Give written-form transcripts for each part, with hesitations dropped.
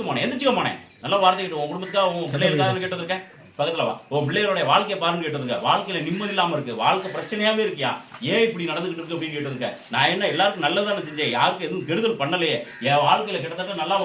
எந்திரிச்சுக்கமானே எந்திரிச்சுக்கமானே நல்லா வார்த்தை கேட்டு உன் குடும்பத்துக்காக உன் பிள்ளைகளுக்காக கேட்டது இருக்கேன் பக்கத்துல வா உன் பிள்ளைகளுடைய வாழ்க்கையை பாருன்னு கேட்டதுங்க வாழ்க்கையில நிம்மதி இல்லாம இருக்கு வாழ்க்கை பிரச்சனையாவே இருக்கியா ஏன் இப்படி நடந்துகிட்டு இருக்கு அப்படின்னு கேட்டதுங்க நான் என்ன எல்லாருக்கும் நல்லதானே செஞ்சேன் யாருக்கும் எதுவும் கெடுதல் பண்ணலையே என் வாழ்க்கையில கிட்டத்தட்ட நல்லா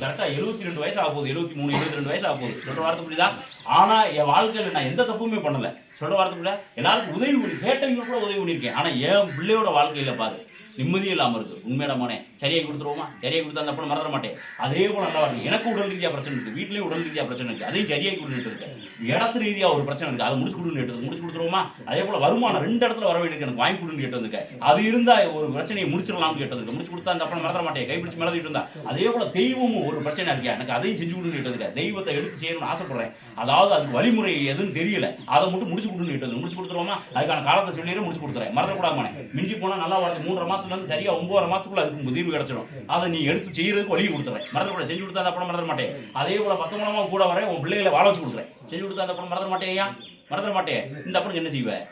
கரெக்டா 72 வயசு ஆக போகுது 73 22 வயசு ஆக போகுது சொல்ற வார்த்தை புரியுதா ஆனா என் வாழ்க்கையில நான் எந்த தப்புமே பண்ணல சொல்ற வார்த்தை புரியுதா எல்லாருக்கும் உதவி பண்ணி கேட்டவங்க கூட உதவி பண்ணியிருக்கேன் ஆனா என் பிள்ளையோட வாழ்க்கையில பாரு நிம்மதியும் இல்லாமல் இருக்குது உண்மையிடமானே சரியாக கொடுத்துருவோமா சரியாக கொடுத்தா அந்த அப்போ மறந்துட மாட்டேன் அதே போல் நல்லா இருக்கு எனக்கு உடல் ரீதியாக பிரச்சனை இருக்குது வீட்லேயும் உடல் ரீதியாக பிரச்சனை இருக்குது அதையும் சரியாக கொடுத்துட்டு இருக்கு இடத்து ரீதியாக ஒரு பிரச்சனை இருக்குது அதை முடிச்சு கொடுன்னு கேட்டது முடிச்சு கொடுத்துருவோமா அதே போல் வருமானம் 2 இடத்துல வர வேண்டியது எனக்கு வாங்கி கொடுன்னு கேட்டதுக்கு அது இருந்தால் ஒரு பிரச்சனையை முடிச்சிடலாம்னு கேட்டதுக்கு முடிச்சு கொடுத்தா அந்த அப்போ மறந்துட மாட்டேன் கைப்பிடிச்சு மிளதிட்டு இருந்தா அதே போல் தெய்வமும் ஒரு பிரச்சனை இருக்கா எனக்கு அதையும் செஞ்சு கொடுன்னு கேட்டதுக்கு தெய்வத்தை எடுத்து செய்யணும்னு ஆசைப்படுறேன் அதாவது அதுக்கு வழிமுறை எதுவும் தெரியல அதை மட்டும் முடிச்சு கொடுன்னு கேட்டது முடிச்சு கொடுத்துருவோமா அதுக்கான காலத்தை சொல்லிடுற முடிச்சு கொடுத்துறேன் மறந்துக்கூடாமனே மிஞ்சி போனால் நல்லா வரது 3.5 மாதத்துலேருந்து சரியா 9 மாசத்துக்குள்ள அதுக்கு தீர்வு கிடைச்சிடும் அதை நீ எடுத்து செய்யறதுக்கு வழி கொடுத்துறேன் மறந்துட கூட செஞ்சு கொடுத்தா அந்த படம் மறந்துட மாட்டேன் அதே போல 19 கூட வரேன் உன் பிள்ளைகளை வாழ வச்சு கொடுக்குறேன் செஞ்சு கொடுத்தா அந்த படம் மறந்துட மாட்டேன் ஏன் மறந்துட மாட்டேன் இந்த அப்படி என்ன செய்வேன்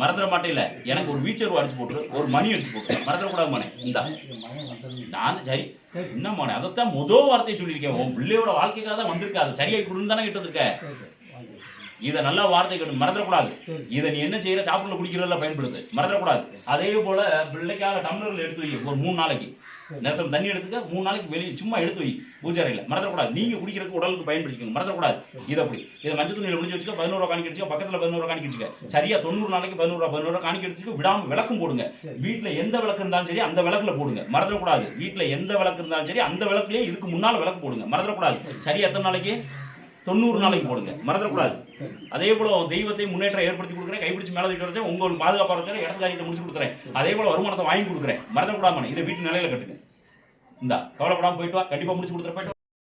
மறந்துட மாட்டே இல்ல எனக்கு ஒரு வீச்சர் அடிச்சு போட்டு ஒரு மணி அடிச்சு போட்டு மறந்துட கூடாது மானே இந்த நான் சரி என்ன மானே அதைத்தான் முதல் வார்த்தையை சொல்லியிருக்கேன் உன் பிள்ளையோட வாழ்க்கைக்காக தான் வந்திருக்கா அதை சரியாகி கொடுன்னு தானே கிட்ட இருக்க இதை நல்லா வார்த்தை கேட்டு மறந்துடக்கூடாது இதை நீ என்ன செய்யற சாப்பிடல குடிக்கிறதுல பயன்படுத்து மறந்துடக்கூடாது அதே போல பிள்ளைக்காக டம்ளர்ல எடுத்து வை ஒரு 3 நாளைக்கு நேரத்தில் தண்ணி எடுத்துக்க 3 நாளைக்கு வெளியே சும்மா எடுத்து வை பூஜை அறையில் மறந்துடக்கூடாது நீங்க குடிக்கிறதுக்கு உடலுக்கு பயன்படுத்திக்கணும் மறந்துடக்கூடாது இது அப்படி இதை மஞ்சள் துணியில் முடிஞ்சு வச்சுக்க 11 ரூபா காணிக்க வச்சுக்க பக்கத்தில் 11 ரூபா காணிக்க வச்சுக்க சரியா 90 நாளைக்கு 11 ரூபா காணிக்க எடுத்துக்க விடாம விளக்கும் போடுங்க வீட்டில் எந்த விளக்கு இருந்தாலும் சரி அந்த விளக்குல போடுங்க மறந்துடக்கூடாது வீட்டில் எந்த விளக்கு இருந்தாலும் சரி அந்த விளக்குலேயே இதுக்கு முன்னால் விளக்கு போடுங்க மறந்துடக்கூடாது சரியா எத்தனை நாளைக்கு 90 நாளைக்கு போடுங்க மறந்துடக்கூடாது அதே போல தெய்வத்தை முன்னேற்றம் ஏற்படுத்தி கொடுக்குறேன் கைப்பிடிச்சு மேலே தூக்கி வச்சேன் உங்களுக்கு பாதுகாப்பாக வச்சேன் இடத்து காரியத்தை முடிச்சு கொடுக்குறேன் அதே போல வருமானத்தை வாங்கி கொடுக்குறேன் மறந்துடக்கூடாம இதை வீட்டு நிலையில கட்டுங்க இந்த கவலைப்படாமல் போயிட்டு வா கண்டிப்பாக முடிச்சு கொடுத்துறேன் போயிட்டு